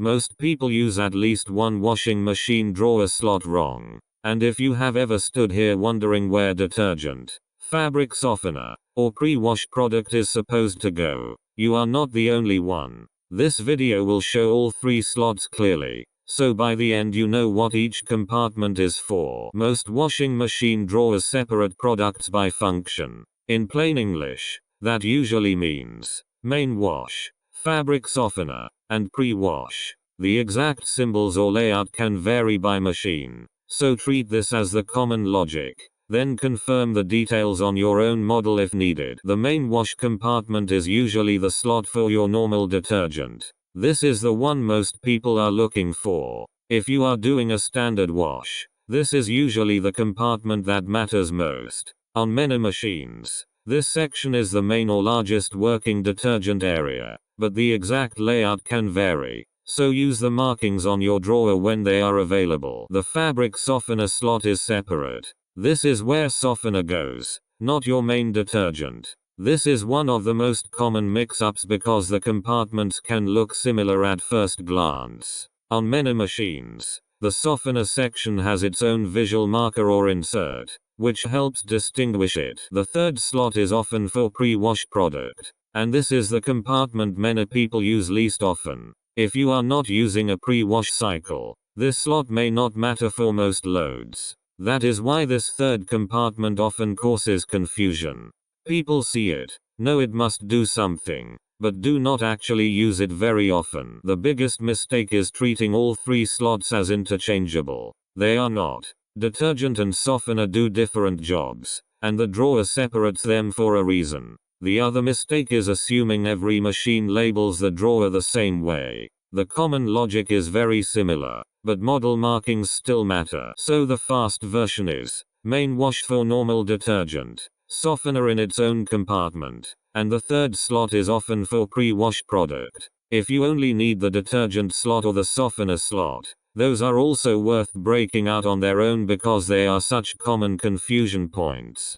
Most people use at least one washing machine drawer slot wrong. And if you have ever stood here wondering where detergent, fabric softener, or pre-wash product is supposed to go, you are not the only one. This video will show all three slots clearly, so by the end you know what each compartment is for. Most washing machine drawers separate products by function. In plain English, that usually means main wash, fabric softener, and pre-wash. The exact symbols or layout can vary by machine, so treat this as the common logic. Then confirm the details on your own model if needed. The main wash compartment is usually the slot for your normal detergent. This is the one most people are looking for. If you are doing a standard wash, this is usually the compartment that matters most. On many machines, this section is the main or largest working detergent area, but the exact layout can vary, so use the markings on your drawer when they are available. The fabric softener slot is separate. This is where softener goes, not your main detergent. This is one of the most common mix-ups because the compartments can look similar at first glance. On many machines, the softener section has its own visual marker or insert, which helps distinguish it. The third slot is often for pre-wash product, and this is the compartment many people use least often. If you are not using a pre-wash cycle, this slot may not matter for most loads. That is why this third compartment often causes confusion. People see it, know it must do something, but do not actually use it very often. The biggest mistake is treating all three slots as interchangeable. They are not. Detergent and softener do different jobs, and the drawer separates them for a reason. The other mistake is assuming every machine labels the drawer the same way. The common logic is very similar, but model markings still matter. So the fast version is main wash for normal detergent, softener in its own compartment, and the third slot is often for pre-wash product. If you only need the detergent slot or the softener slot, those are also worth breaking out on their own because they are such common confusion points.